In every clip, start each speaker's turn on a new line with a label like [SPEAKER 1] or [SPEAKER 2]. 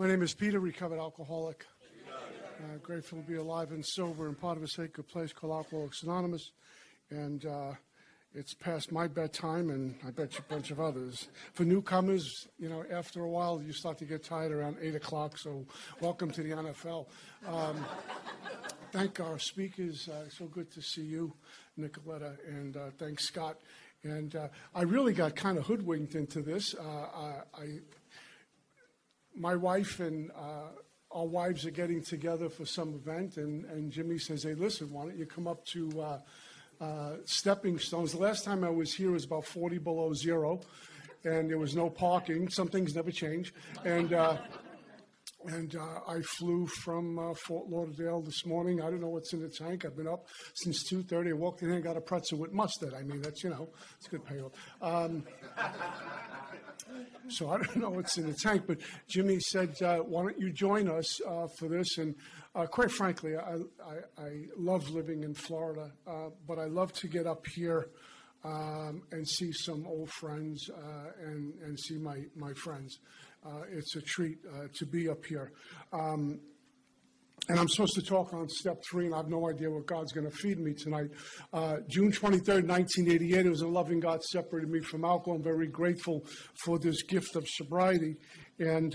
[SPEAKER 1] My name is Peter, recovered alcoholic. Grateful to be alive and sober and part of a sacred place called Alcoholics Anonymous. And it's past my bedtime, and I bet you a bunch of others. For newcomers, after a while, you start to get tired around 8 o'clock, so welcome to the NFL. Thank our speakers. So good to see you, Nicoletta, and thanks, Scott. And I really got kind of hoodwinked into this. My wife and our wives are getting together for some event, and Jimmy says, hey, listen, why don't you come up to Stepping Stones? The last time I was here was about 40 below zero, and there was no parking. Some things never change. And I flew from Fort Lauderdale this morning. I don't know what's in the tank. I've been up since 2:30. I walked in here and got a pretzel with mustard. I mean, that's, it's a good payoff. So I don't know what's in the tank, but Jimmy said, why don't you join us for this? And quite frankly, I love living in Florida, but I love to get up here and see some old friends and see my friends. It's a treat to be up here. And I'm supposed to talk on step 3, and I have no idea what God's going to feed me tonight. June 23rd, 1988, it was a loving God separated me from alcohol. I'm very grateful for this gift of sobriety, and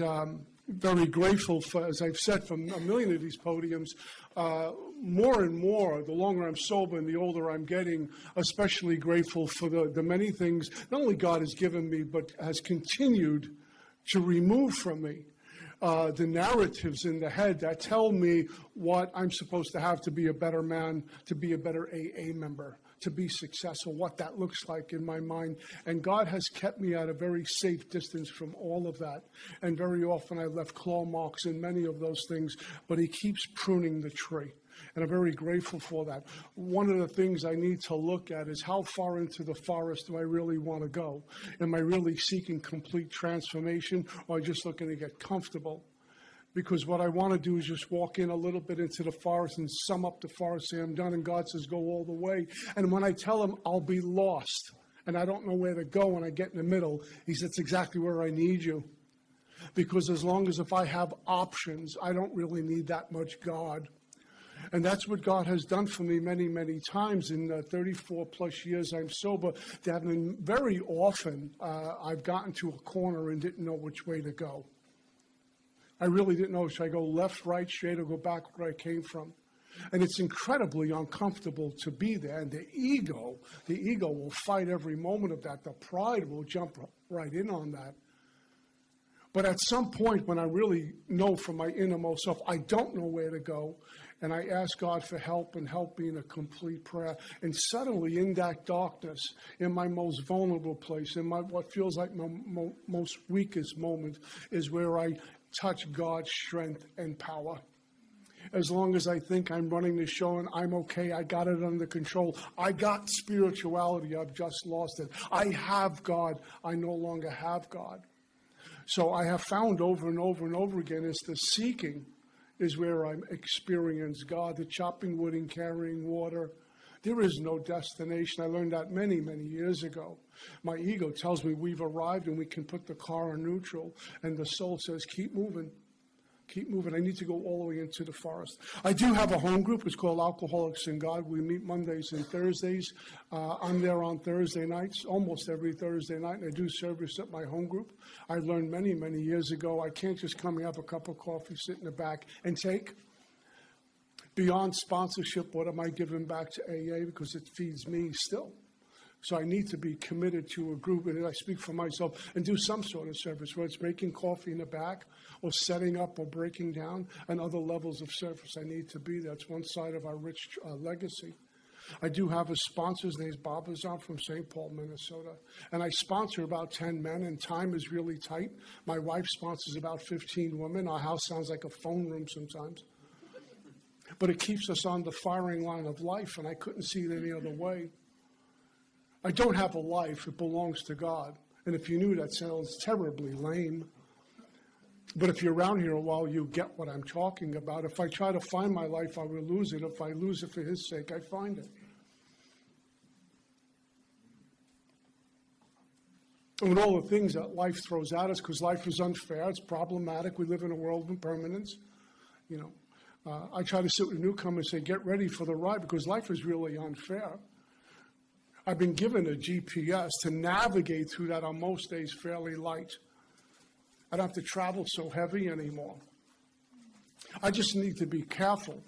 [SPEAKER 1] very grateful for, as I've said from a million of these podiums, more and more, the longer I'm sober and the older I'm getting, especially grateful for the many things not only God has given me, but has continued to remove from me. The narratives in the head that tell me what I'm supposed to have to be a better man, to be a better AA member, to be successful, what that looks like in my mind. And God has kept me at a very safe distance from all of that. And very often I left claw marks in many of those things, but he keeps pruning the tree. And I'm very grateful for that. One of the things I need to look at is how far into the forest do I really want to go? Am I really seeking complete transformation, or just looking to get comfortable? Because what I want to do is just walk in a little bit into the forest and sum up the forest, say I'm done, and God says go all the way. And when I tell him I'll be lost and I don't know where to go when I get in the middle, he says it's exactly where I need you. Because as long as if I have options, I don't really need that much God. And that's what God has done for me many, many times. In 34 plus years I'm sober, that very often I've gotten to a corner and didn't know which way to go. I really didn't know, should I go left, right, straight, or go back where I came from? And it's incredibly uncomfortable to be there. And the ego will fight every moment of that. The pride will jump right in on that. But at some point when I really know from my innermost self, I don't know where to go, and I ask God for help and help me in a complete prayer. And suddenly in that darkness, in my most vulnerable place, in what feels like my most weakest moment, is where I touch God's strength and power. As long as I think I'm running the show and I'm okay, I got it under control. I got spirituality, I've just lost it. I have God, I no longer have God. So I have found over and over and over again is the seeking is where I experience God, the chopping wood and carrying water. There is no destination. I learned that many, many years ago. My ego tells me we've arrived and we can put the car in neutral. And the soul says, keep moving. Keep moving. I need to go all the way into the forest. I do have a home group. It's called Alcoholics and God. We meet Mondays and Thursdays. I'm there on Thursday nights, almost every Thursday night, and I do service at my home group. I learned many, many years ago, I can't just come and have a cup of coffee, sit in the back, and take. Beyond sponsorship, what am I giving back to AA? Because it feeds me still. So I need to be committed to a group, and I speak for myself, and do some sort of service, whether it's making coffee in the back or setting up or breaking down, and other levels of service. I need to be there. That's one side of our rich legacy. I do have a sponsor. His name is Bob Azar from St. Paul, Minnesota. And I sponsor about 10 men, and time is really tight. My wife sponsors about 15 women. Our house sounds like a phone room sometimes. But it keeps us on the firing line of life, and I couldn't see it any other way. I don't have a life. It belongs to God. And if you knew, that sounds terribly lame. But if you're around here a while, you get what I'm talking about. If I try to find my life, I will lose it. If I lose it for his sake, I find it. And with all the things that life throws at us, because life is unfair, it's problematic. We live in a world of impermanence. I try to sit with newcomers and say, get ready for the ride, because life is really unfair. I've been given a GPS to navigate through that on most days fairly light. I don't have to travel so heavy anymore. I just need to be careful.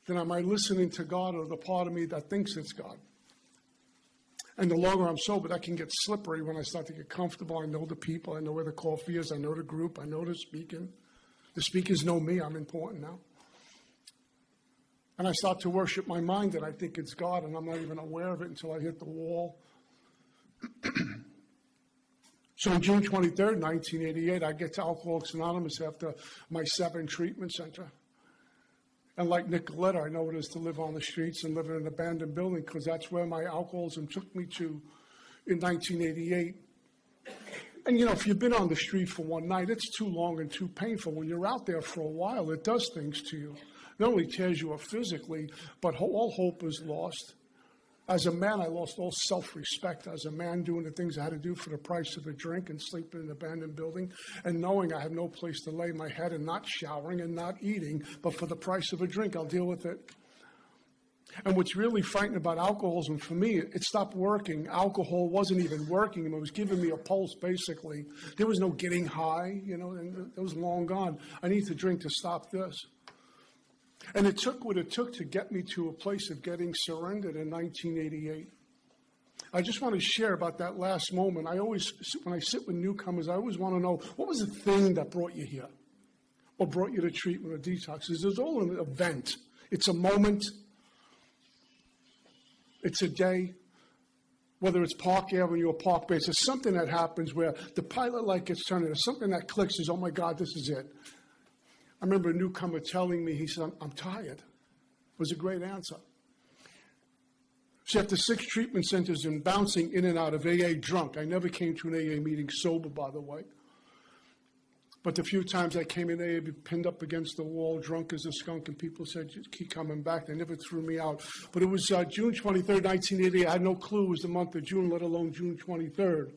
[SPEAKER 1] Then am I listening to God or the part of me that thinks it's God? And the longer I'm sober, that can get slippery when I start to get comfortable. I know the people. I know where the coffee is. I know the group. I know the speaking. The speakers know me. I'm important now. And I start to worship my mind that I think it's God, and I'm not even aware of it until I hit the wall. So on June 23rd, 1988, I get to Alcoholics Anonymous after my 7 treatment center. And like Nicoletta, I know what it is to live on the streets and live in an abandoned building, because that's where my alcoholism took me to in 1988. And, if you've been on the street for one night, it's too long and too painful. When you're out there for a while, it does things to you. Not only tears you up physically, but all hope is lost. As a man, I lost all self-respect as a man, doing the things I had to do for the price of a drink and sleeping in an abandoned building and knowing I had no place to lay my head and not showering and not eating, but for the price of a drink, I'll deal with it. And what's really frightening about alcoholism for me, it stopped working. Alcohol wasn't even working. It was giving me a pulse, basically. There was no getting high, and it was long gone. I need to drink to stop this. And it took what it took to get me to a place of getting surrendered in 1988. I just want to share about that last moment. When I sit with newcomers, I always want to know, what was the thing that brought you here? Or brought you to treatment or detox? It's all an event. It's a moment. It's a day. Whether it's Park Avenue or Park Base, it's something that happens where the pilot light gets turned. There's something that clicks, says, oh my God, this is it. I remember a newcomer telling me, he said, I'm tired. It was a great answer. So after 6 treatment centers and bouncing in and out of AA drunk, I never came to an AA meeting sober, by the way. But the few times I came in AA, I'd be pinned up against the wall, drunk as a skunk, and people said, just keep coming back. They never threw me out. But it was June 23rd, 1988. I had no clue it was the month of June, let alone June 23rd.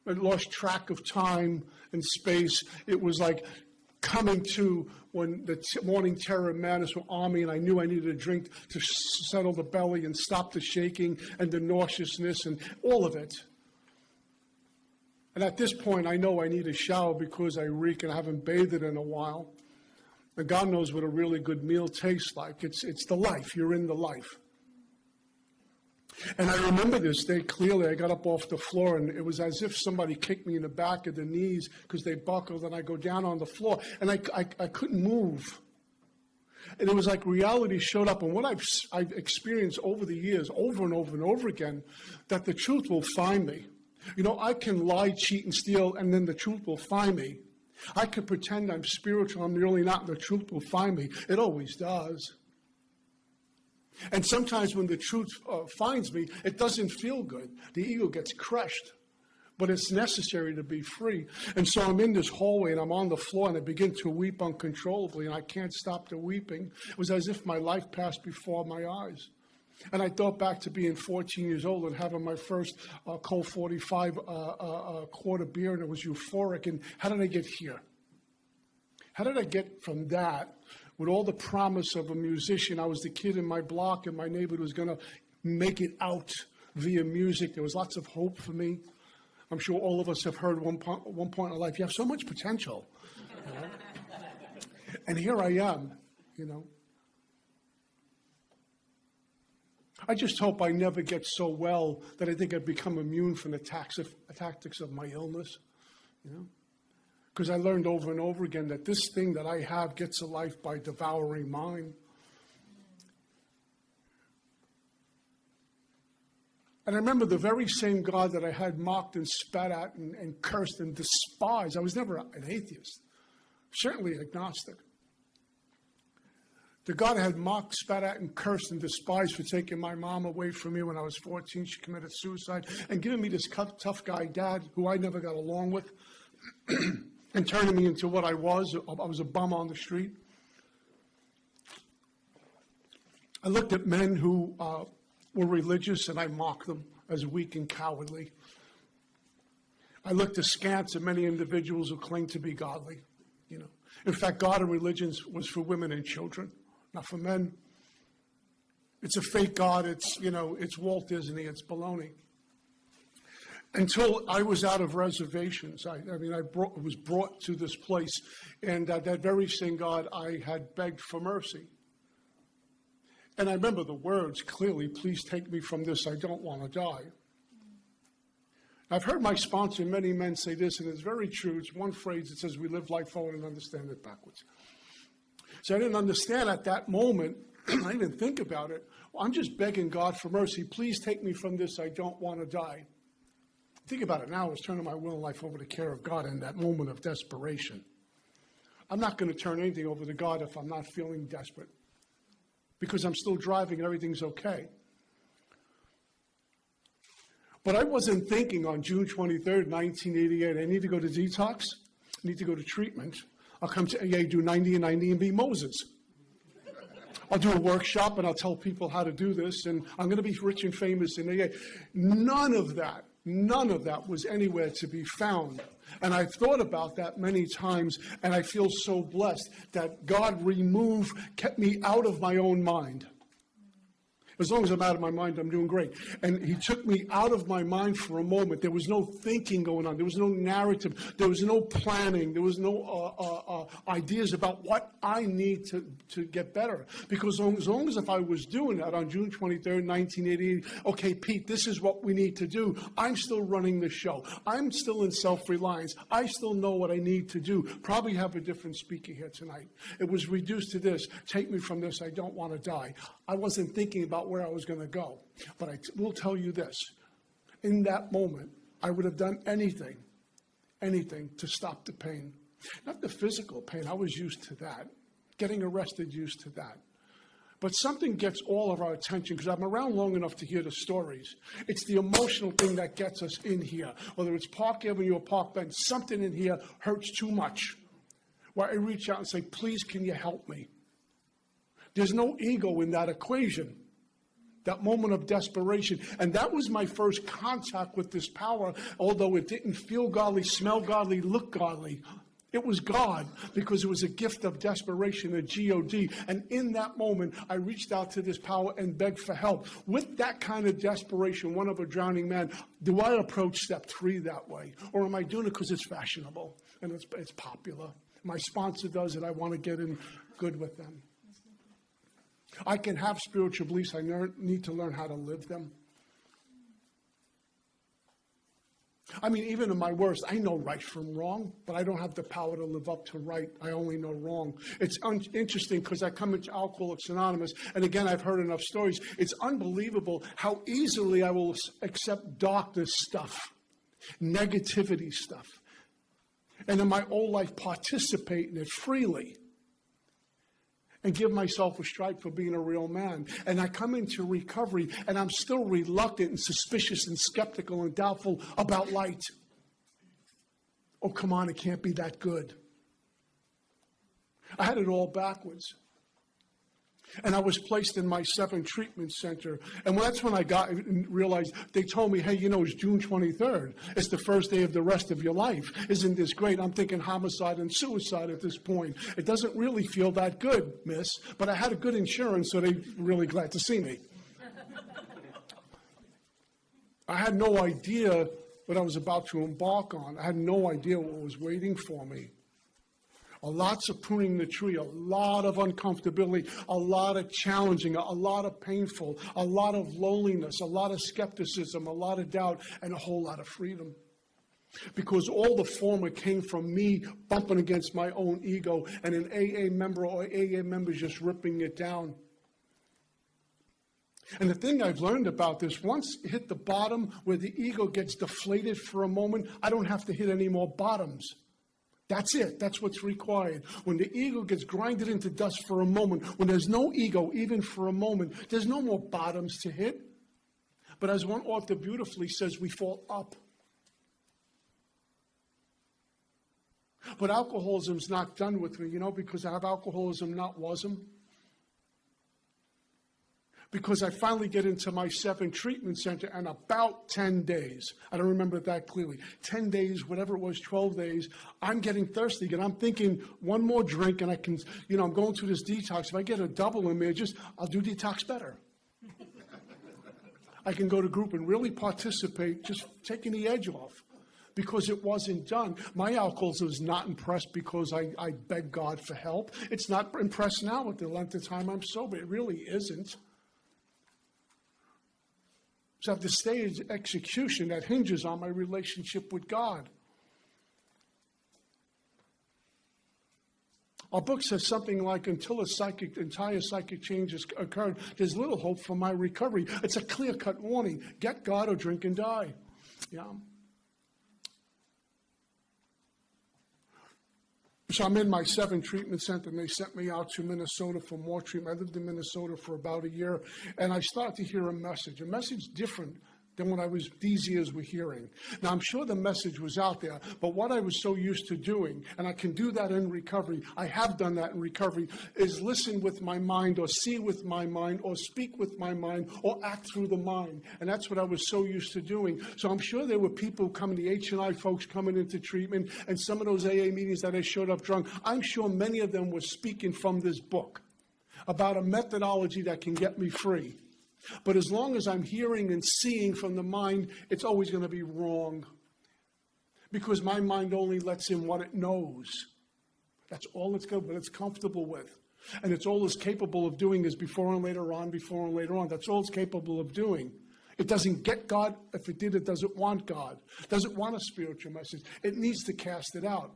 [SPEAKER 1] I lost track of time and space. It was like coming to when the morning terror and madness were on me, and I knew I needed a drink to settle the belly and stop the shaking and the nauseousness and all of it. And at this point, I know I need a shower because I reek and I haven't bathed in a while. And God knows what a really good meal tastes like. It's the life. You're in the life. And I remember this day clearly. I got up off the floor, and it was as if somebody kicked me in the back of the knees because they buckled, and I go down on the floor, and I couldn't move. And it was like reality showed up. And what I've experienced over the years, over and over and over again, that the truth will find me. I can lie, cheat, and steal, and then the truth will find me. I could pretend I'm spiritual. I'm really not, and the truth will find me. It always does. And sometimes when the truth finds me, it doesn't feel good. The ego gets crushed. But it's necessary to be free. And so I'm in this hallway, and I'm on the floor, and I begin to weep uncontrollably, and I can't stop the weeping. It was as if my life passed before my eyes. And I thought back to being 14 years old and having my first Colt 45 quart of beer, and it was euphoric. And how did I get here? How did I get from that, with all the promise of a musician? I was the kid in my block, and my neighborhood was going to make it out via music. There was lots of hope for me. I'm sure all of us have heard one point in our life, you have so much potential. And here I am, I just hope I never get so well that I think I've become immune from the tactics of my illness, Because I learned over and over again that this thing that I have gets a life by devouring mine. And I remember the very same God that I had mocked and spat at and cursed and despised. I was never an atheist, certainly agnostic. The God I had mocked, spat at, and cursed and despised for taking my mom away from me when I was 14. She committed suicide, and giving me this tough guy dad who I never got along with, and turning me into what I was. I was a bum on the street. I looked at men who were religious, and I mocked them as weak and cowardly. I looked askance at many individuals who claim to be godly. In fact, God and religions was for women and children, not for men. It's a fake God. It's Walt Disney. It's baloney. Until I was out of reservations, I was brought to this place, and that very same God, I had begged for mercy. And I remember the words clearly, "Please take me from this, I don't want to die." I've heard my sponsor and many men say this, and it's very true. It's one phrase that says, "We live life forward and understand it backwards." So I didn't understand at that moment. I didn't think about it. Well, I'm just begging God for mercy. Please take me from this. I don't want to die. Think about it now. I was turning my will and life over to the care of God in that moment of desperation. I'm not going to turn anything over to God if I'm not feeling desperate, because I'm still driving and everything's okay. But I wasn't thinking on June 23rd, 1988, I need to go to detox, I need to go to treatment. I'll come to AA, do 90 and 90 and be Moses. I'll do a workshop and I'll tell people how to do this, and I'm going to be rich and famous in AA. None of that was anywhere to be found. And I've thought about that many times, and I feel so blessed that God kept me out of my own mind. As long as I'm out of my mind, I'm doing great. And he took me out of my mind for a moment. There was no thinking going on. There was no narrative. There was no planning. There was no ideas about what I need to get better. Because as long as if I was doing that on June 23rd, 1988, okay, Pete, this is what we need to do. I'm still running the show. I'm still in self-reliance. I still know what I need to do. Probably have a different speaker here tonight. It was reduced to this: take me from this, I don't want to die. I wasn't thinking about where I was going to go. But I will tell you this. In that moment, I would have done anything to stop the pain. Not the physical pain. I was used to that. Getting arrested, used to that. But something gets all of our attention, because I'm around long enough to hear the stories. It's the emotional thing that gets us in here. Whether it's Park Avenue or Park Bench, something in here hurts too much. Where I reach out and say, "Please, can you help me?" There's no ego in that equation, that moment of desperation. And that was my first contact with this power, although it didn't feel godly, smell godly, look godly. It was God, because it was a gift of desperation, a G-O-D. And in that moment, I reached out to this power and begged for help. With that kind of desperation, one of a drowning man, do I approach step 3 that way? Or am I doing it because it's fashionable and it's popular? My sponsor does it. I want to get in good with them. I can have spiritual beliefs. I need to learn how to live them. I mean, even in my worst, I know right from wrong, but I don't have the power to live up to right. I only know wrong. It's interesting, because I come into Alcoholics Anonymous, and again, I've heard enough stories. It's unbelievable how easily I will accept darkness stuff, negativity stuff, and in my old life participate in it freely. And give myself a strike for being a real man. And I come into recovery, and I'm still reluctant and suspicious and skeptical and doubtful about light. Oh, come on, it can't be that good. I had it all backwards. And I was placed in my 7 treatment center. And that's when I got and realized, they told me, "Hey, it's June 23rd. It's the first day of the rest of your life. Isn't this great?" I'm thinking homicide and suicide at this point. It doesn't really feel that good, miss. But I had a good insurance, so they're really glad to see me. I had no idea what I was about to embark on. I had no idea what was waiting for me. Lots of pruning the tree, a lot of uncomfortability, a lot of challenging, a lot of painful, a lot of loneliness, a lot of skepticism, a lot of doubt, and a whole lot of freedom. Because all the former came from me bumping against my own ego, and an AA member or AA members just ripping it down. And the thing I've learned about this, once you hit the bottom where the ego gets deflated for a moment, I don't have to hit any more bottoms. That's it. That's what's required. When the ego gets grinded into dust for a moment, when there's no ego even for a moment, there's no more bottoms to hit. But as one author beautifully says, we fall up. But alcoholism's not done with me, because I have alcoholism, not wasm. because I finally get into my 7 treatment center, and about 10 days, I don't remember that clearly, 10 days, whatever it was, 12 days, I'm getting thirsty, and I'm thinking one more drink, and I can, I'm going through this detox. If I get a double in there, I'll do detox better. I can go to group and really participate, just taking the edge off, because it wasn't done. My alcoholism is not impressed because I beg God for help. It's not impressed now with the length of time I'm sober. It really isn't. So I have the stage execution that hinges on my relationship with God. Our book says something like, until entire psychic change has occurred, there's little hope for my recovery. It's a clear-cut warning. Get God or drink and die. Yeah. So I'm in my 7 treatment center, and they sent me out to Minnesota for more treatment. I lived in Minnesota for about a year, and I started to hear a message different than what these years were hearing. Now, I'm sure the message was out there, but what I was so used to doing, and I can do that in recovery, I have done that in recovery, is listen with my mind, or see with my mind, or speak with my mind, or act through the mind. And that's what I was so used to doing. So I'm sure there were people coming, the H&I folks coming into treatment, and some of those AA meetings that I showed up drunk, I'm sure many of them were speaking from this book about a methodology that can get me free. But as long as I'm hearing and seeing from the mind, it's always going to be wrong. Because my mind only lets in what it knows. That's all it's good, but it's comfortable with. And it's all it's capable of doing is before and later on, before and later on. That's all it's capable of doing. It doesn't get God. If it did, it doesn't want God. It doesn't want a spiritual message. It needs to cast it out.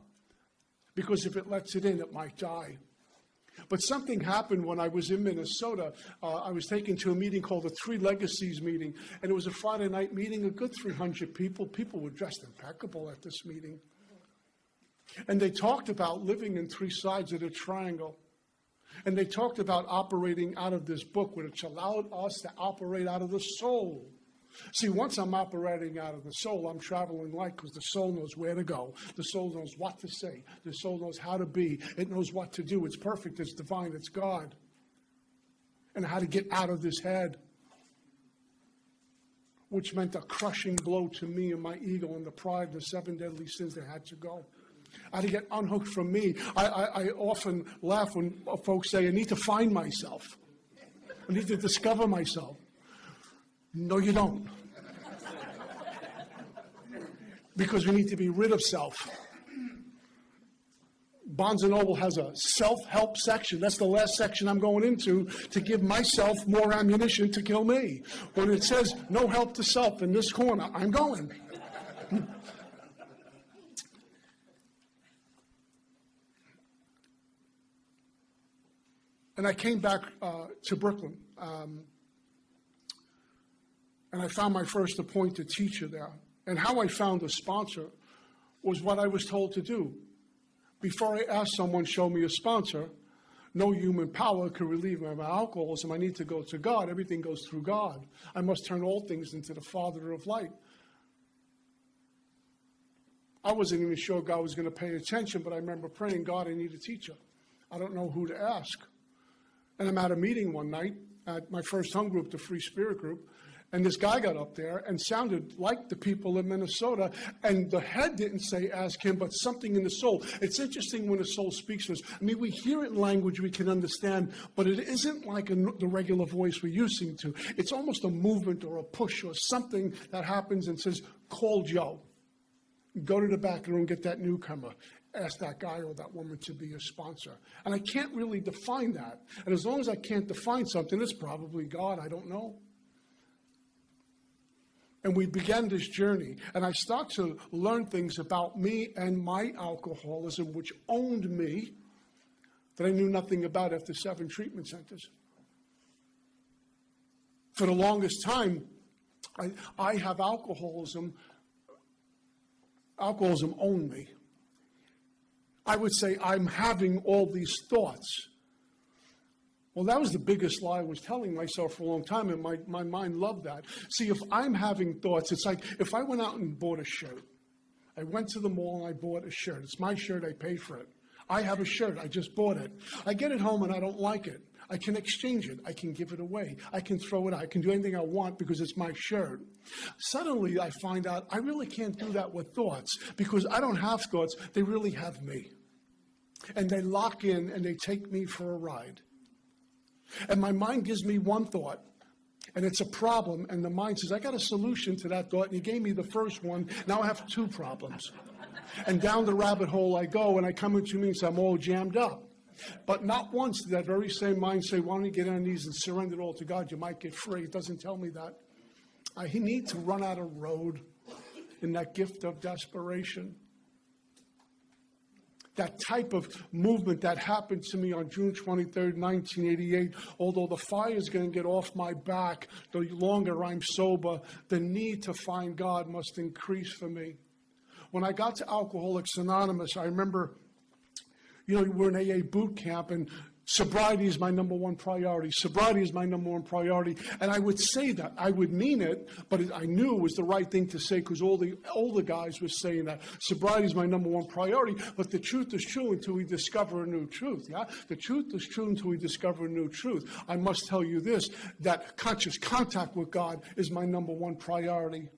[SPEAKER 1] Because if it lets it in, it might die. But something happened when I was in Minnesota. I was taken to a meeting called the Three Legacies meeting, and it was a Friday night meeting, a good 300 people. People were dressed impeccable at this meeting. And they talked about living in 3 sides of the triangle. And they talked about operating out of this book, which allowed us to operate out of the soul. See, once I'm operating out of the soul, I'm traveling light because the soul knows where to go. The soul knows what to say. The soul knows how to be. It knows what to do. It's perfect. It's divine. It's God. And how to get out of this head, which meant a crushing blow to me and my ego and the pride, the 7 deadly sins that had to go. I had to get unhooked from me. I often laugh when folks say, I need to find myself. I need to discover myself. No, you don't. Because we need to be rid of self. Barnes & Noble has a self-help section. That's the last section I'm going into to give myself more ammunition to kill me. When it says no help to self in this corner, I'm going. And I came back to Brooklyn. And I found my first appointed teacher there. And how I found a sponsor was what I was told to do. Before I asked someone, show me a sponsor, no human power could relieve me of my alcoholism. I need to go to God. Everything goes through God. I must turn all things into the Father of light. I wasn't even sure God was going to pay attention, but I remember praying, God, I need a teacher. I don't know who to ask. And I'm at a meeting one night at my first home group, the Free Spirit group, and this guy got up there and sounded like the people in Minnesota, and the head didn't say ask him, but something in the soul. It's interesting when the soul speaks to us. I mean, we hear it in language we can understand, but it isn't like the regular voice we're used to. It's almost a movement or a push or something that happens and says, call Joe. Go to the back of the room, get that newcomer. Ask that guy or that woman to be a sponsor. And I can't really define that. And as long as I can't define something, it's probably God. I don't know. And we began this journey, and I start to learn things about me and my alcoholism, which owned me, that I knew nothing about after 7 treatment centers. For the longest time, I have alcoholism. Alcoholism owned me. I would say I'm having all these thoughts. Well, that was the biggest lie I was telling myself for a long time, and my mind loved that. See, if I'm having thoughts, it's like if I went out and bought a shirt. I went to the mall and I bought a shirt. It's my shirt. I paid for it. I have a shirt. I just bought it. I get it home and I don't like it. I can exchange it. I can give it away. I can throw it out. I can do anything I want because it's my shirt. Suddenly, I find out I really can't do that with thoughts because I don't have thoughts. They really have me. And they lock in and they take me for a ride. And my mind gives me one thought, and it's a problem. And the mind says, I got a solution to that thought. And you gave me the first one. Now I have two problems. And down the rabbit hole I go, and I come into me and say, I'm all jammed up. But not once did that very same mind say, why don't you get on your knees and surrender it all to God? You might get free. It doesn't tell me that. I need to run out of road in that gift of desperation. That type of movement that happened to me on June 23rd, 1988, although the fire is going to get off my back, the longer I'm sober, the need to find God must increase for me. When I got to Alcoholics Anonymous, I remember, we're in AA boot camp, and sobriety is my number one priority. Sobriety is my number one priority. And I would say that. I would mean it, but I knew it was the right thing to say because all the older guys were saying that. Sobriety is my number one priority, but the truth is true until we discover a new truth, yeah? The truth is true until we discover a new truth. I must tell you this, that conscious contact with God is my number one priority.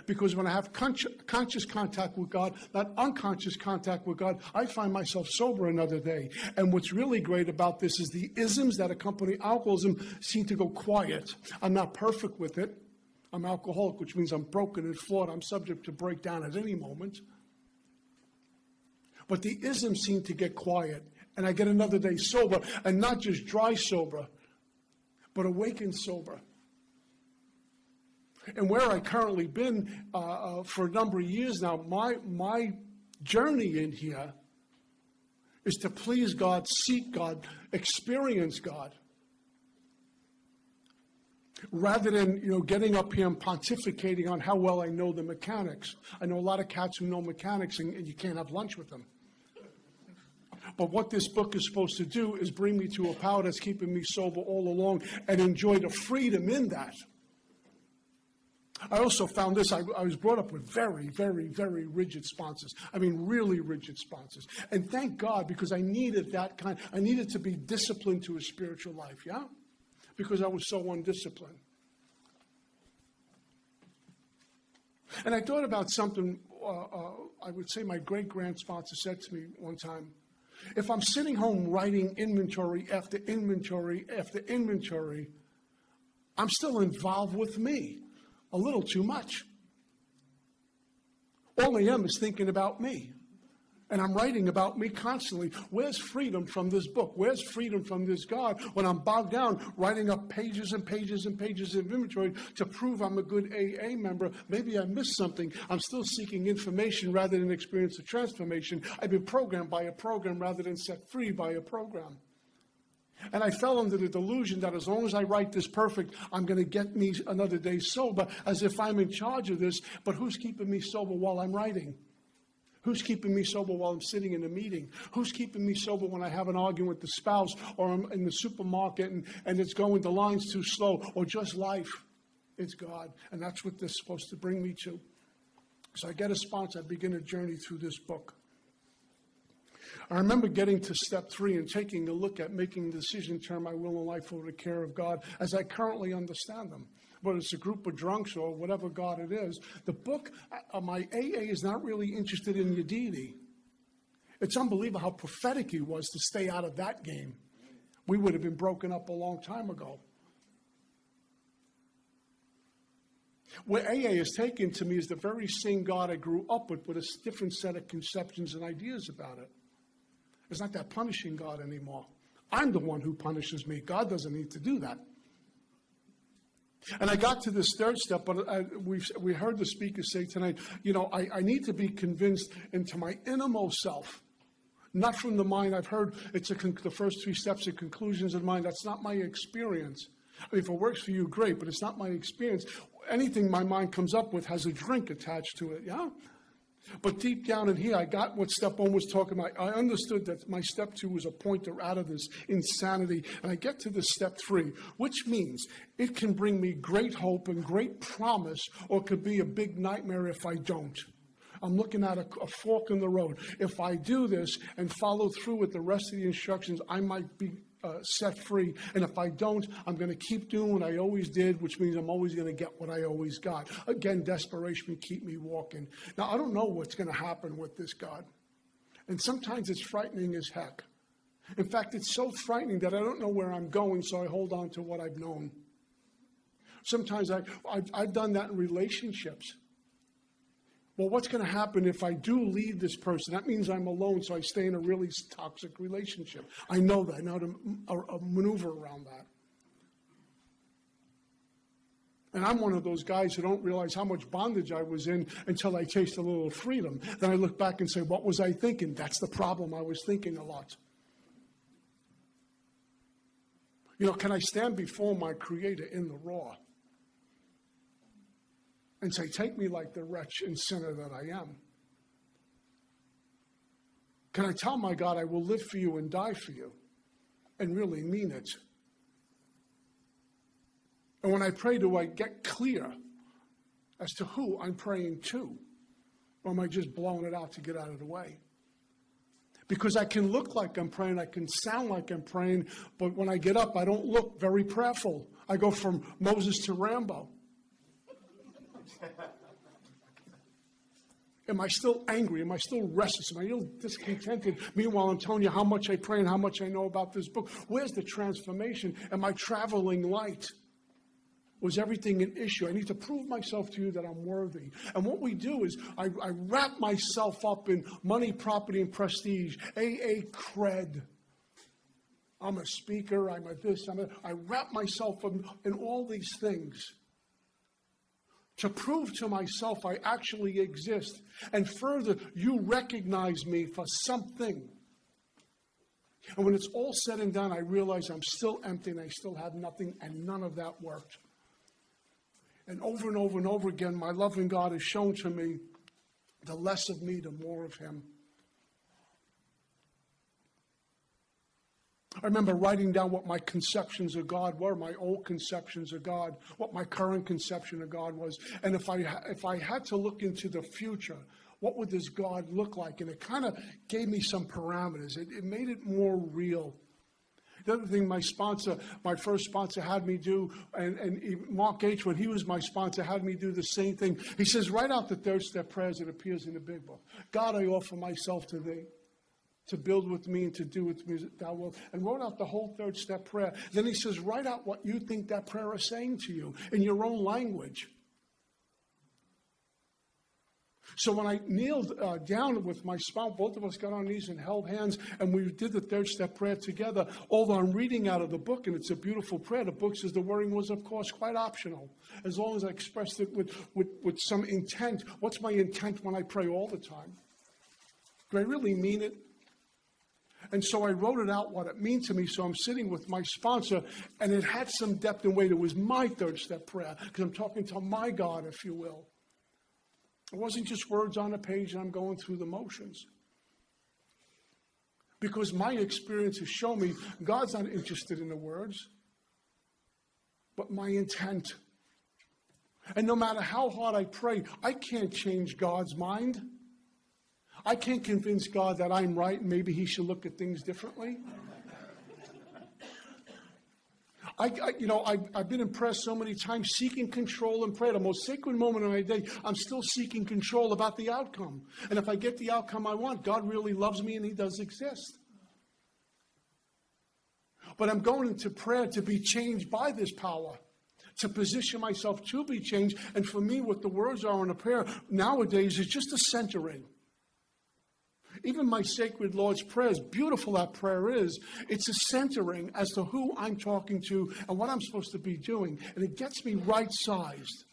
[SPEAKER 1] Because when I have conscious contact with God, not unconscious contact with God, I find myself sober another day. And what's really great about this is the isms that accompany alcoholism seem to go quiet. I'm not perfect with it. I'm alcoholic, which means I'm broken and flawed. I'm subject to breakdown at any moment. But the isms seem to get quiet. And I get another day sober. And not just dry sober, but awakened sober. And where I currently been for a number of years now, my journey in here is to please God, seek God, experience God. Rather than, getting up here and pontificating on how well I know the mechanics. I know a lot of cats who know mechanics and you can't have lunch with them. But what this book is supposed to do is bring me to a power that's keeping me sober all along and enjoy the freedom in that. I also found this, I was brought up with very, very, very rigid sponsors. I mean, really rigid sponsors. And thank God, because I needed I needed to be disciplined to a spiritual life, yeah? Because I was so undisciplined. And I thought about something, I would say my great-grand sponsor said to me one time, if I'm sitting home writing inventory after inventory after inventory, I'm still involved with me. A little too much. All I am is thinking about me. And I'm writing about me constantly. Where's freedom from this book? Where's freedom from this God when I'm bogged down writing up pages and pages and pages of inventory to prove I'm a good AA member? Maybe I missed something. I'm still seeking information rather than experience a transformation. I've been programmed by a program rather than set free by a program. And I fell under the delusion that as long as I write this perfect, I'm going to get me another day sober, as if I'm in charge of this. But who's keeping me sober while I'm writing? Who's keeping me sober while I'm sitting in a meeting? Who's keeping me sober when I have an argument with the spouse, or I'm in the supermarket and it's going, the line's too slow, or just life? It's God. And that's what this is supposed to bring me to. So I get a sponsor. I begin a journey through this book. I remember getting to step 3 and taking a look at making the decision to turn my will and life over to the care of God as I currently understand them. Whether it's a group of drunks or whatever God it is, the book, my AA is not really interested in your deity. It's unbelievable how prophetic he was to stay out of that game. We would have been broken up a long time ago. What AA has taken to me is the very same God I grew up with a different set of conceptions and ideas about it. It's not that punishing God anymore. I'm the one who punishes me. God doesn't need to do that. And I got to this third step, but we heard the speaker say tonight, I need to be convinced into my innermost self, not from the mind. I've heard the first 3 steps are conclusions of the mind. That's not my experience. I mean, if it works for you, great, but it's not my experience. Anything my mind comes up with has a drink attached to it, yeah? But deep down in here, I got what step 1 was talking about. I understood that my step 2 was a pointer out of this insanity. And I get to this step 3, which means it can bring me great hope and great promise, or it could be a big nightmare if I don't. I'm looking at a fork in the road. If I do this and follow through with the rest of the instructions, I might be set free. And if I don't, I'm going to keep doing what I always did, which means I'm always going to get what I always got. Again, desperation will keep me walking. Now, I don't know what's going to happen with this, God. And sometimes it's frightening as heck. In fact, it's so frightening that I don't know where I'm going, so I hold on to what I've known. Sometimes I've done that in relationships. Well, what's going to happen if I do leave this person? That means I'm alone, so I stay in a really toxic relationship. I know that. I know how to maneuver around that. And I'm one of those guys who don't realize how much bondage I was in until I taste a little freedom. Then I look back and say, what was I thinking? That's the problem. I was thinking a lot. You know, can I stand before my Creator in the raw and say, take me like the wretch and sinner that I am? Can I tell my God, I will live for you and die for you, and really mean it? And when I pray, do I get clear as to who I'm praying to? Or am I just blowing it out to get out of the way? Because I can look like I'm praying, I can sound like I'm praying, but when I get up, I don't look very prayerful. I go from Moses to Rambo. Am I still angry? Am I still restless? Am I still discontented? Meanwhile, I'm telling you how much I pray and how much I know about this book. Where's the transformation? Am I traveling light? Was everything an issue? I need to prove myself to you that I'm worthy. And what we do is I wrap myself up in money, property, and prestige, AA cred. I'm a speaker, I'm a this, I wrap myself in all these things to prove to myself I actually exist. And further, you recognize me for something. And when it's all said and done, I realize I'm still empty and I still have nothing, and none of that worked. And over and over again, my loving God has shown to me the less of me, the more of him. I remember writing down what my conceptions of God were, my old conceptions of God, what my current conception of God was. And if I had to look into the future, what would this God look like? And it kind of gave me some parameters. It made it more real. The other thing my first sponsor had me do, and Mark H., when he was my sponsor, had me do the same thing. He says, write out the third step prayers that appears in the big book. God, I offer myself to thee, to build with me and to do with me thou wilt. And wrote out the whole third step prayer. Then he says, write out what you think that prayer is saying to you in your own language. So when I kneeled down with my spouse, both of us got on our knees and held hands, and we did the third step prayer together. Although I'm reading out of the book, and it's a beautiful prayer, the book says the wording was, of course, quite optional, as long as I expressed it with some intent. What's my intent when I pray all the time? Do I really mean it? And so I wrote it out, what it means to me. So I'm sitting with my sponsor, and it had some depth and weight. It was my third step prayer, because I'm talking to my God, if you will. It wasn't just words on a page and I'm going through the motions. Because my experience has shown me God's not interested in the words, but my intent. And no matter how hard I pray, I can't change God's mind. I can't convince God that I'm right and maybe he should look at things differently. I've been impressed so many times seeking control in prayer. The most sacred moment of my day, I'm still seeking control about the outcome. And if I get the outcome I want, God really loves me and he does exist. But I'm going into prayer to be changed by this power, to position myself to be changed. And for me, what the words are in a prayer nowadays is just a centering. Even my sacred Lord's Prayer, as beautiful that prayer is, it's a centering as to who I'm talking to and what I'm supposed to be doing. And it gets me right-sized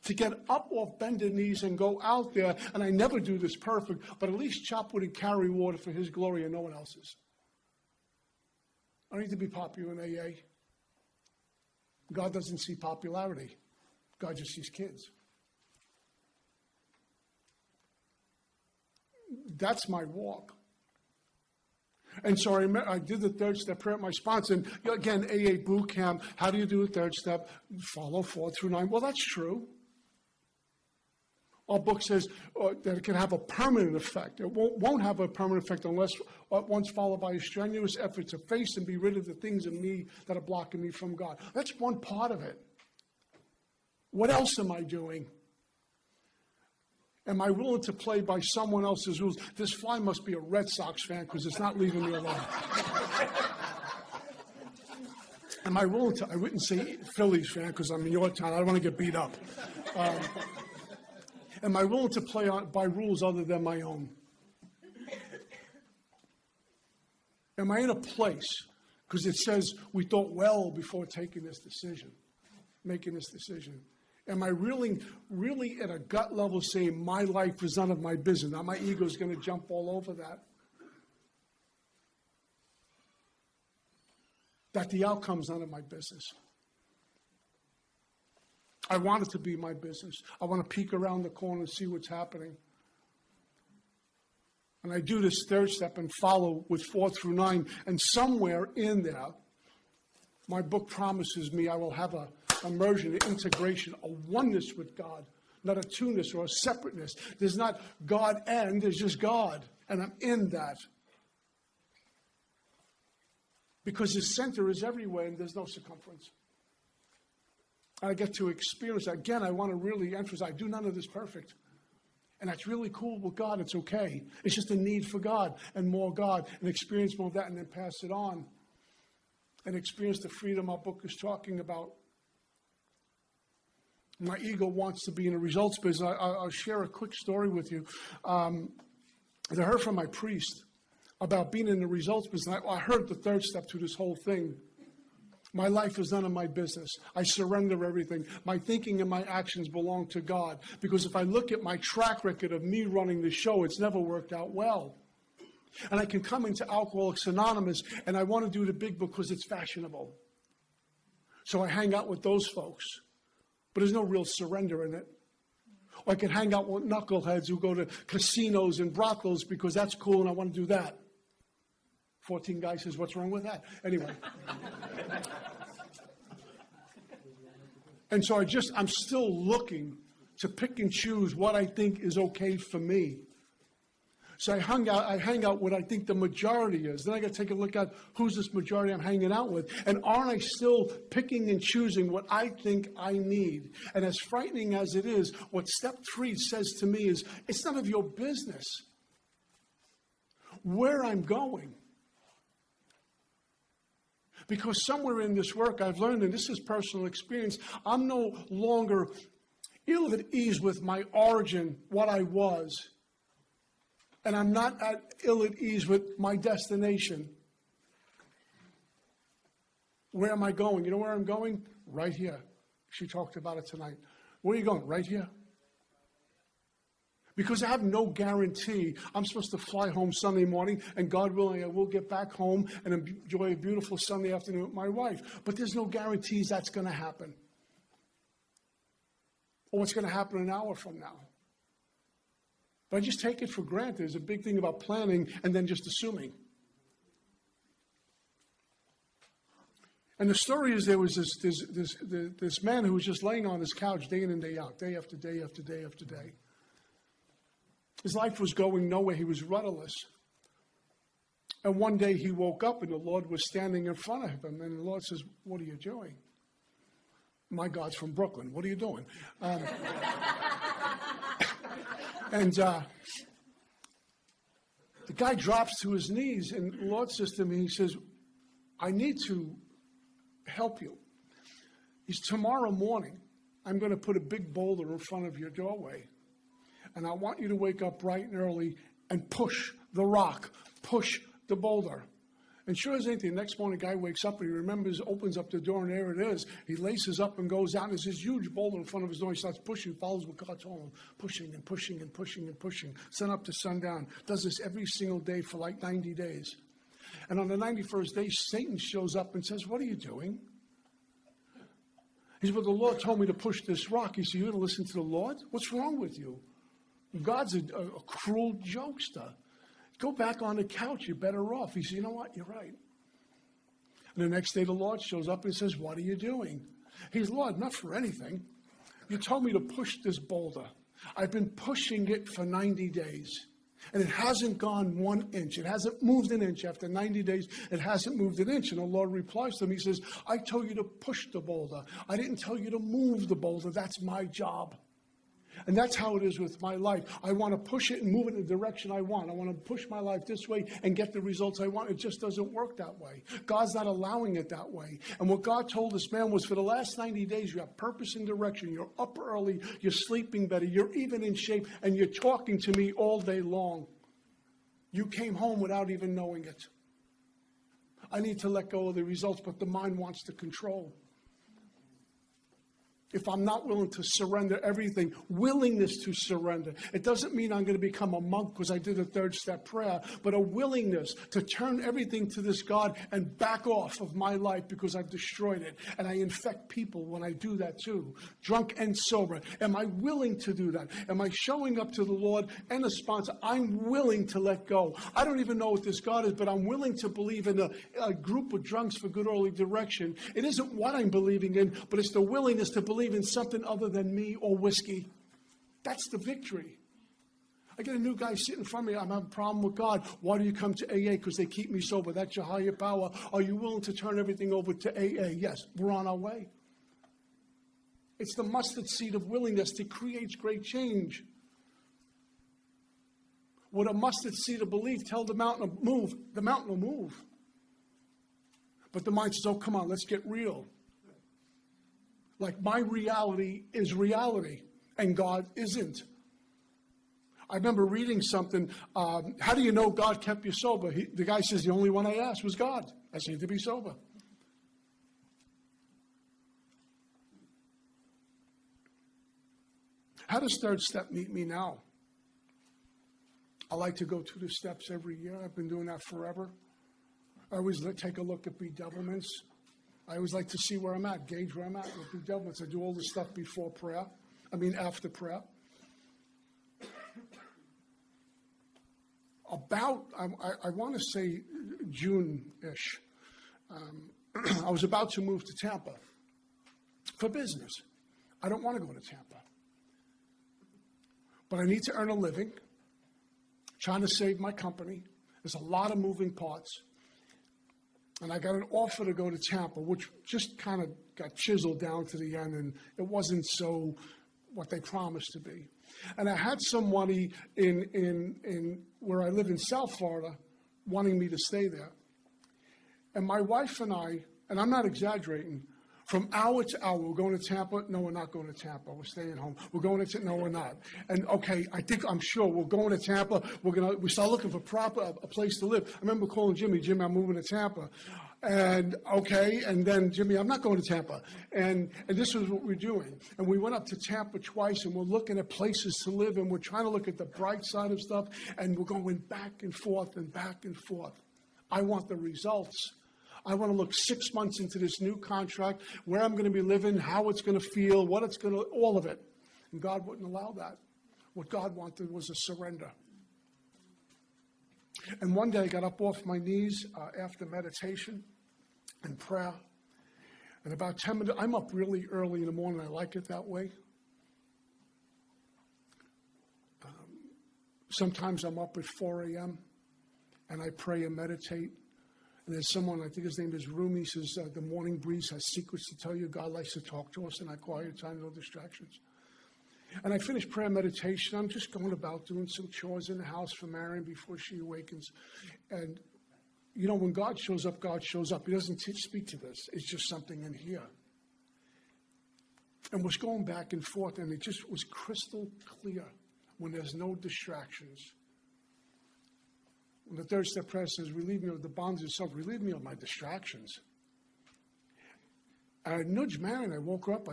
[SPEAKER 1] to get up off bended knees and go out there. And I never do this perfect, but at least chop wood and carry water for his glory and no one else's. I don't need to be popular in AA. God doesn't see popularity. God just sees kids. That's my walk. And so I did the third step prayer at my sponsor. And again, AA boot camp, how do you do a third step? Follow 4 through 9. Well, that's true. Our book says that it can have a permanent effect. It won't have a permanent effect unless once followed by a strenuous effort to face and be rid of the things in me that are blocking me from God. That's one part of it. What else am I doing? Am I willing to play by someone else's rules? This fly must be a Red Sox fan because it's not leaving me alone. Am I willing to? I wouldn't say Phillies fan because I'm in your town. I don't want to get beat up. Am I willing to play by rules other than my own? Am I in a place, because it says we thought well before making this decision. Am I really at a gut level saying my life is none of my business? Now my ego is going to jump all over that. That the outcome's none of my business. I want it to be my business. I want to peek around the corner and see what's happening. And I do this third step and follow with 4 through 9. And somewhere in there, my book promises me I will have a immersion, an integration, a oneness with God, not a two-ness or a separateness. There's not God and, there's just God. And I'm in that. Because his center is everywhere and there's no circumference. I get to experience that. Again, I want to really emphasize, I do none of this perfect. And that's really cool with God. It's okay. It's just a need for God and more God and experience more of that and then pass it on. And experience the freedom our book is talking about. My ego wants to be in a results business. I'll share a quick story with you. I heard from my priest about being in the results business. I heard the third step to this whole thing. My life is none of my business. I surrender everything. My thinking and my actions belong to God. Because if I look at my track record of me running the show, it's never worked out well. And I can come into Alcoholics Anonymous, and I want to do the big because it's fashionable. So I hang out with those folks. But there's no real surrender in it. Or I can hang out with knuckleheads who go to casinos and brothels because that's cool and I want to do that. 14 guys says, what's wrong with that? Anyway. And so I'm still looking to pick and choose what I think is okay for me. So I hang out what I think the majority is. Then I got to take a look at who's this majority I'm hanging out with. And aren't I still picking and choosing what I think I need? And as frightening as it is, what step 3 says to me is, it's none of your business where I'm going. Because somewhere in this work I've learned, and this is personal experience, I'm no longer ill at ease with my origin, what I was. And I'm not ill at ease with my destination. Where am I going? You know where I'm going? Right here. She talked about it tonight. Where are you going? Right here. Because I have no guarantee. I'm supposed to fly home Sunday morning, and God willing, I will get back home and enjoy a beautiful Sunday afternoon with my wife. But there's no guarantees that's going to happen. Or what's going to happen an hour from now. But I just take it for granted. There's a big thing about planning and then just assuming. And the story is there was this man who was just laying on his couch day in and day out, day after day after day after day. His life was going nowhere. He was rudderless. And one day he woke up and the Lord was standing in front of him. And the Lord says, what are you doing? My God's from Brooklyn. What are you doing? And the guy drops to his knees, and the Lord says to me, he says, I need to help you. He's tomorrow morning, I'm going to put a big boulder in front of your doorway. And I want you to wake up bright and early and push the rock, push the boulder. And sure as anything, the next morning, the guy wakes up and he remembers, opens up the door, and there it is. He laces up and goes out, and there's this huge boulder in front of his door. He starts pushing, follows what God told him, pushing and pushing and pushing and pushing, sun up to sundown. Does this every single day for like 90 days. And on the 91st day, Satan shows up and says, what are you doing? He said, well, the Lord told me to push this rock. He said, you're going to listen to the Lord? What's wrong with you? God's a cruel jokester. Go back on the couch. You're better off. He said, you know what? You're right. And the next day the Lord shows up and says, what are you doing? He says, Lord, not for anything. You told me to push this boulder. I've been pushing it for 90 days. And it hasn't gone 1 inch. It hasn't moved an inch. After 90 days, it hasn't moved an inch. And the Lord replies to him. He says, I told you to push the boulder. I didn't tell you to move the boulder. That's my job. And that's how it is with my life. I want to push it and move it in the direction I want. I want to push my life this way and get the results I want. It just doesn't work that way. God's not allowing it that way. And what God told this man was, for the last 90 days, you have purpose and direction. You're up early. You're sleeping better. You're even in shape. And you're talking to me all day long. You came home without even knowing it. I need to let go of the results, but the mind wants to control. If I'm not willing to surrender everything, willingness to surrender. It doesn't mean I'm going to become a monk because I did a third step prayer, but a willingness to turn everything to this God and back off of my life because I've destroyed it. And I infect people when I do that too, drunk and sober. Am I willing to do that? Am I showing up to the Lord and the sponsor? I'm willing to let go. I don't even know what this God is, but I'm willing to believe in a group of drunks for good early direction. It isn't what I'm believing in, but it's the willingness to believe in something other than me or whiskey. That's the victory. I get a new guy sitting in front of me. I'm having a problem with God. Why do you come to AA? Because they keep me sober. That's your higher power. Are you willing to turn everything over to AA? Yes, we're on our way. It's the mustard seed of willingness that creates great change. With a mustard seed of belief, tell the mountain to move. The mountain will move. But the mind says, oh, come on, let's get real. Like my reality is reality, and God isn't. I remember reading something, how do you know God kept you sober? The guy says, the only one I asked was God. I seem to be sober. How does third step meet me now? I like to go through the steps every year. I've been doing that forever. I always take a look at bedevilments. I always like to see where I'm at, gauge where I'm at with bedevilments. I do all this stuff after prayer. About, I want to say June-ish, I was about to move to Tampa for business. I don't want to go to Tampa. But I need to earn a living, trying to save my company. There's a lot of moving parts. And I got an offer to go to Tampa, which just kind of got chiseled down to the end, and it wasn't so what they promised to be. And I had somebody in where I live in South Florida wanting me to stay there. And my wife and I, and I'm not exaggerating, from hour to hour, we're going to Tampa. No, we're not going to Tampa. We're staying home. We're going to no, we're not. And okay, I'm sure we're going to Tampa. We start looking for a place to live. I remember calling Jimmy, I'm moving to Tampa. And okay, and then Jimmy, I'm not going to Tampa. And this was what we're doing. And we went up to Tampa twice, and we're looking at places to live, and we're trying to look at the bright side of stuff, and we're going back and forth and back and forth. I want the results. I want to look 6 months into this new contract, where I'm going to be living, how it's going to feel, all of it. And God wouldn't allow that. What God wanted was a surrender. And one day I got up off my knees after meditation and prayer. And about 10 minutes, I'm up really early in the morning. I like it that way. Sometimes I'm up at 4 a.m. and I pray and meditate. And there's someone, I think his name is Rumi, says, the morning breeze has secrets to tell you. God likes to talk to us in that quiet time, no distractions. And I finished prayer and meditation. I'm just going about doing some chores in the house for Marion before she awakens. And, when God shows up, God shows up. He doesn't speak to this. It's just something in here. And was going back and forth, and it just was crystal clear when there's no distractions. When the third step prayer says, relieve me of the bonds of self, relieve me of my distractions. And I nudged Marion, I woke her up,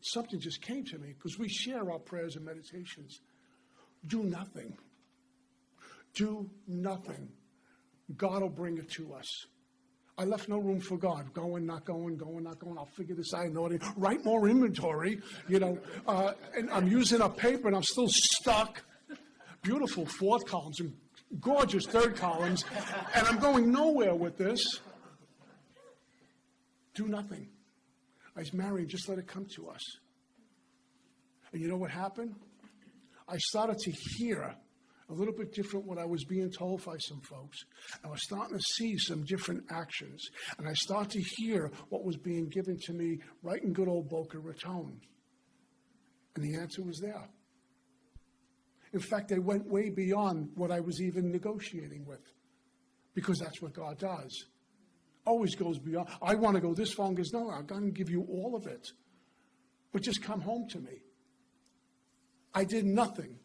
[SPEAKER 1] something just came to me, because we share our prayers and meditations. Do nothing. Do nothing. God will bring it to us. I left no room for God. Going, not going, going, not going. I'll figure this out. Write more inventory, and I'm using a paper, and I'm still stuck. Beautiful fourth columns and gorgeous third columns, and I'm going nowhere with this. Do nothing. I was married, just let it come to us. And you know what happened? I started to hear a little bit different what I was being told by some folks. I was starting to see some different actions. And I started to hear what was being given to me right in good old Boca Raton. And the answer was there. In fact, they went way beyond what I was even negotiating with, because that's what God does. Always goes beyond. I want to go this far, and goes, no, I'm going to give you all of it. But just come home to me. I did nothing.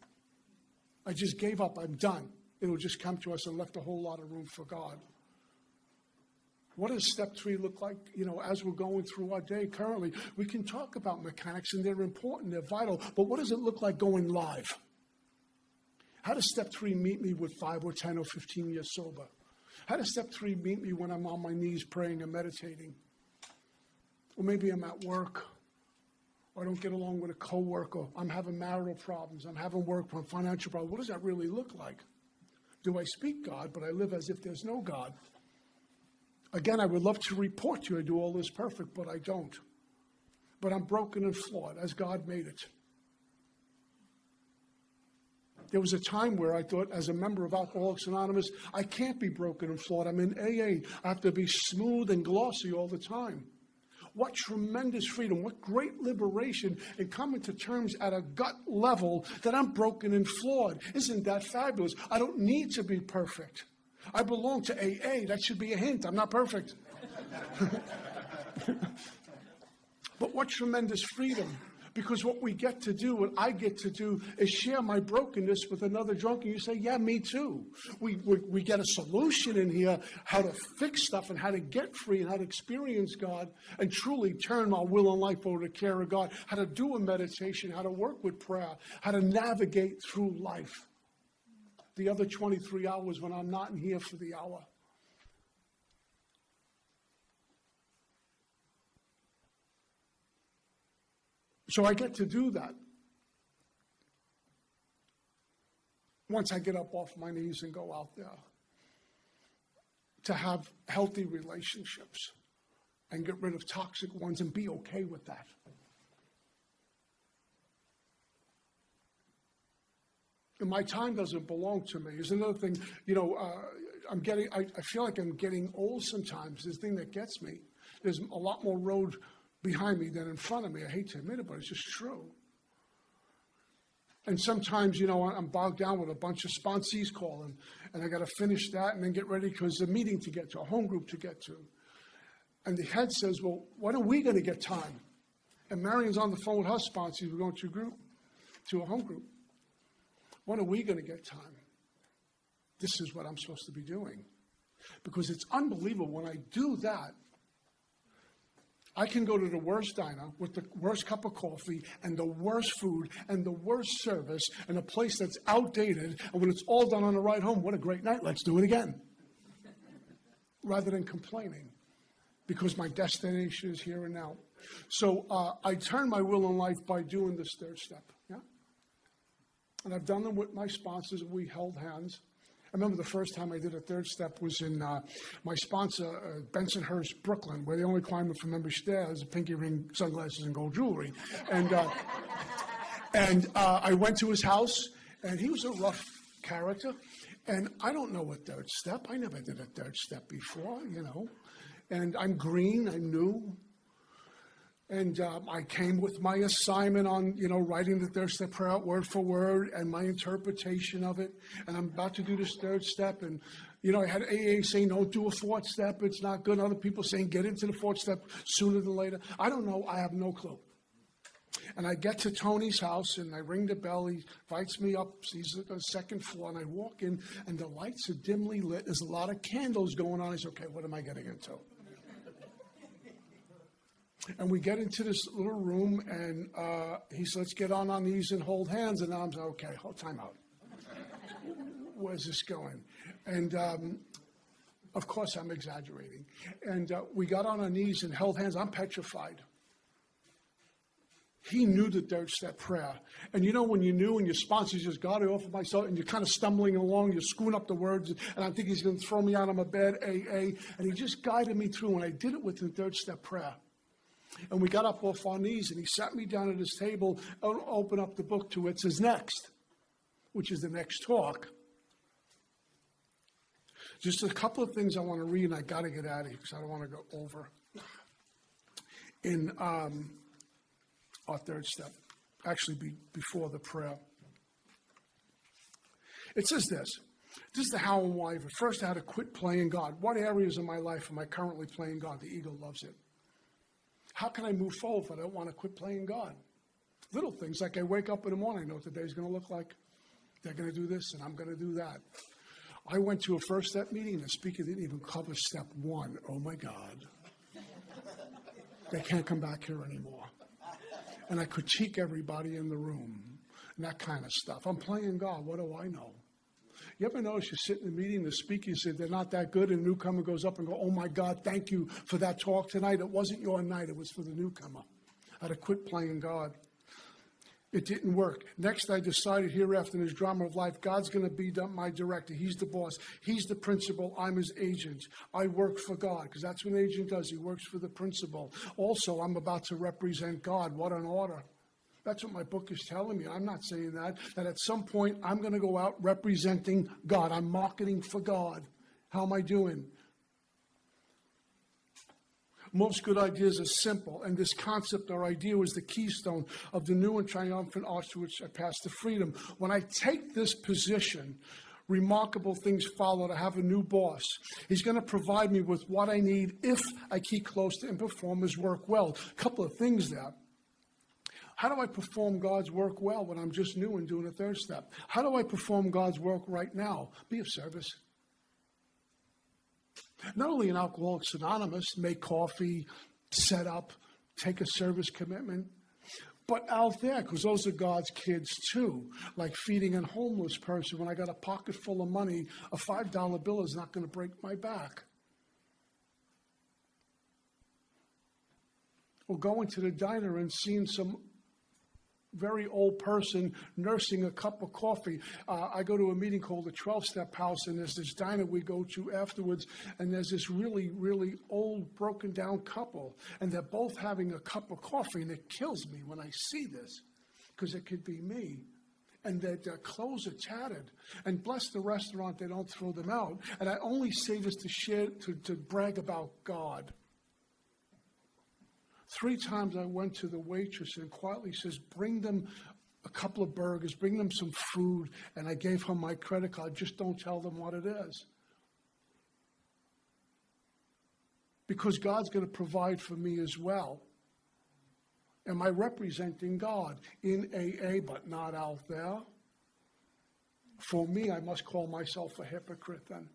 [SPEAKER 1] I just gave up. I'm done. It'll just come to us and left a whole lot of room for God. What does step 3 look like, as we're going through our day currently? We can talk about mechanics, and they're important, they're vital, but what does it look like going live? How does step 3 meet me with 5 or 10 or 15 years sober? How does step 3 meet me when I'm on my knees praying and meditating? Or maybe I'm at work, or I don't get along with a coworker. I'm having marital problems. I'm having work problems, financial problems. What does that really look like? Do I speak God, but I live as if there's no God? Again, I would love to report to you I do all this perfect, but I don't. But I'm broken and flawed, as God made it. There was a time where I thought, as a member of Alcoholics Anonymous, I can't be broken and flawed. I'm in AA. I have to be smooth and glossy all the time. What tremendous freedom, what great liberation in coming to terms at a gut level that I'm broken and flawed. Isn't that fabulous? I don't need to be perfect. I belong to AA. That should be a hint. I'm not perfect. But what tremendous freedom. Because what we get to do, what I get to do, is share my brokenness with another drunk. And you say, yeah, me too. We get a solution in here, how to fix stuff and how to get free and how to experience God and truly turn our will and life over to the care of God, how to do a meditation, how to work with prayer, how to navigate through life. The other 23 hours when I'm not in here for the hour. So I get to do that. Once I get up off my knees and go out there, to have healthy relationships and get rid of toxic ones and be okay with that. And my time doesn't belong to me. Is another thing, I feel like I'm getting old sometimes. This thing that gets me. There's a lot more road behind me than in front of me. I hate to admit it, but it's just true. And sometimes, I'm bogged down with a bunch of sponsees calling, and I got to finish that and then get ready because there's a meeting to get to, a home group to get to. And the head says, well, when are we going to get time? And Marion's on the phone with her sponsees. We're going to a home group. When are we going to get time? This is what I'm supposed to be doing. Because it's unbelievable when I do that, I can go to the worst diner with the worst cup of coffee and the worst food and the worst service and a place that's outdated. And when it's all done on the ride home, what a great night. Let's do it again. Rather than complaining because my destination is here and now. So I turn my will and life by doing this third step. Yeah. And I've done them with my sponsors. We held hands. I remember the first time I did a third step was in my sponsor, Bensonhurst, Brooklyn, where the only requirement for membership there is a pinky ring, sunglasses, and gold jewelry. And I went to his house, and he was a rough character. And I don't know a third step. I never did a third step before, And I'm green. I'm new. And I came with my assignment on, writing the third step prayer out word for word and my interpretation of it. And I'm about to do this third step. And, I had AA saying, don't do a fourth step. It's not good. Other people saying, get into the fourth step sooner than later. I don't know. I have no clue. And I get to Tony's house and I ring the bell. He invites me up. He's on the second floor. And I walk in and the lights are dimly lit. There's a lot of candles going on. I say, okay, what am I getting into? And we get into this little room, and he said, let's get on our knees and hold hands. And I'm like, okay, hold time out. Where's this going? And, of course, I'm exaggerating. And we got on our knees and held hands. I'm petrified. He knew the third step prayer. And when you knew and your sponsor just got it off of myself and you're kind of stumbling along, you're screwing up the words, and I think he's going to throw me out of my bed, AA. And he just guided me through, and I did it with the third step prayer. And we got up off our knees, and he sat me down at his table, opened up the book to it. It says, next. which is the next talk. Just a couple of things I want to read, and I got to get out of here because I don't want to go over. In our third step, actually before the prayer. It says this. This is the how and why. First, I had to quit playing God. What areas of my life am I currently playing God? The ego loves it. How can I move forward if I don't want to quit playing God? Little things like I wake up in the morning, I know what the day's going to look like. They're going to do this, and I'm going to do that. I went to a first step meeting, and the speaker didn't even cover step 1. Oh, my God. They can't come back here anymore. And I critique everybody in the room and that kind of stuff. I'm playing God. What do I know? You ever notice you sit in a meeting, the speaker said they're not that good, and the newcomer goes up and go, oh, my God, thank you for that talk tonight. It wasn't your night. It was for the newcomer. I had to quit playing God. It didn't work. Next, I decided hereafter in this drama of life, God's going to be my director. He's the boss. He's the principal. I'm his agent. I work for God because that's what an agent does. He works for the principal. Also, I'm about to represent God. What an order. That's what my book is telling me. I'm not saying that at some point I'm going to go out representing God. I'm marketing for God. How am I doing? Most good ideas are simple, and this concept or idea was the keystone of the new and triumphant arch to which I passed to freedom. When I take this position, remarkable things follow to have a new boss. He's going to provide me with what I need if I keep close to and perform his work well. A couple of things there. How do I perform God's work well when I'm just new and doing a third step? How do I perform God's work right now? Be of service. Not only in Alcoholics Anonymous, make coffee, set up, take a service commitment, but out there, because those are God's kids too, like feeding a homeless person. When I got a pocket full of money, a $5 bill is not going to break my back. Or going to the diner and seeing some very old person nursing a cup of coffee. I go to a meeting called the 12-Step House, and there's this diner we go to afterwards, and there's this really, really old, broken-down couple, and they're both having a cup of coffee, and it kills me when I see this, because it could be me. And their clothes are tattered. And bless the restaurant, they don't throw them out. And I only say this to share, to brag about God. 3 times I went to the waitress and quietly says, bring them a couple of burgers, bring them some food, and I gave her my credit card. Just don't tell them what it is. Because God's going to provide for me as well. Am I representing God in AA but not out there? For me, I must call myself a hypocrite then.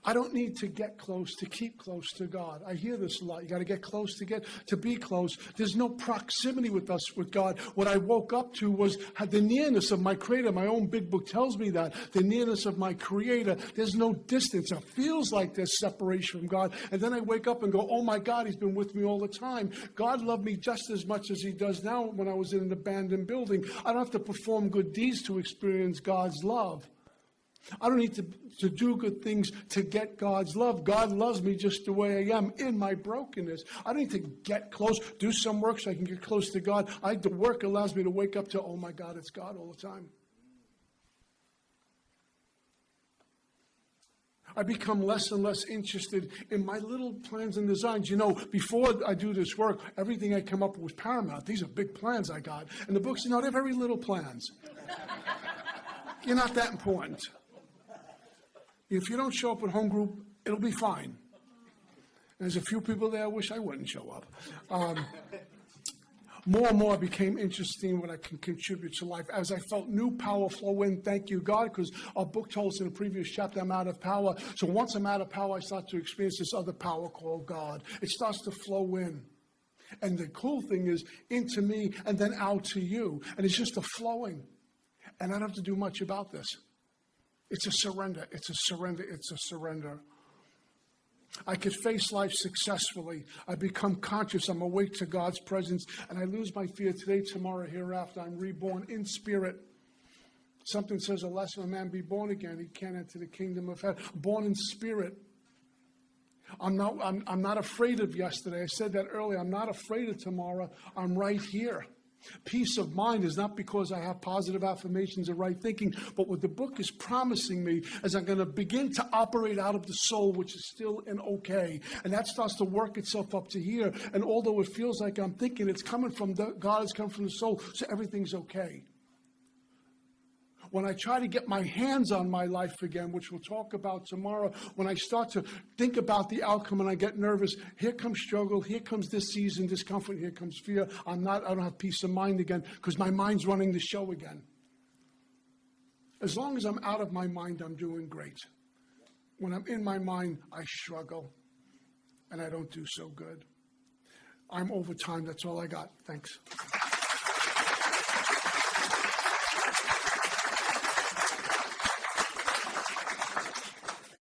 [SPEAKER 1] I don't need to get close to keep close to God. I hear this a lot. You got to get close to be close. There's no proximity with us, with God. What I woke up to was the nearness of my Creator. My own big book tells me that. The nearness of my Creator. There's no distance. It feels like there's separation from God. And then I wake up and go, oh my God, He's been with me all the time. God loved me just as much as He does now when I was in an abandoned building. I don't have to perform good deeds to experience God's love. I don't need to do good things to get God's love. God loves me just the way I am in my brokenness. I don't need to get close, do some work so I can get close to God. The work allows me to wake up to, oh my God, it's God all the time. I become less and less interested in my little plans and designs. You know, before I do this work, everything I come up with was paramount. These are big plans I got. And the books, they're very little plans. You're not that important. If you don't show up at home group, it'll be fine. There's a few people there I wish I wouldn't show up. More and more became interesting in what I can contribute to life. As I felt new power flow in, thank you, God, because our book told us in the previous chapter, I'm out of power. So once I'm out of power, I start to experience this other power called God. It starts to flow in. And the cool thing is into me and then out to you. And it's just a flowing. And I don't have to do much about this. It's a surrender. It's a surrender. It's a surrender. I could face life successfully. I become conscious. I'm awake to God's presence. And I lose my fear today, tomorrow, hereafter. I'm reborn in spirit. Something says, unless a man be born again, he can't enter the kingdom of heaven. Born in spirit. I'm not afraid of yesterday. I said that earlier. I'm not afraid of tomorrow. I'm right here. Peace of mind is not because I have positive affirmations and right thinking, but what the book is promising me is I'm going to begin to operate out of the soul, which is still an okay. And that starts to work itself up to here. And although it feels like I'm thinking it's coming from God, it's coming from the soul, so everything's okay. When I try to get my hands on my life again, which we'll talk about tomorrow, when I start to think about the outcome and I get nervous, here comes struggle, here comes this season, discomfort, here comes fear. I don't have peace of mind again because my mind's running the show again. As long as I'm out of my mind, I'm doing great. When I'm in my mind, I struggle and I don't do so good. I'm over time. That's all I got. Thanks.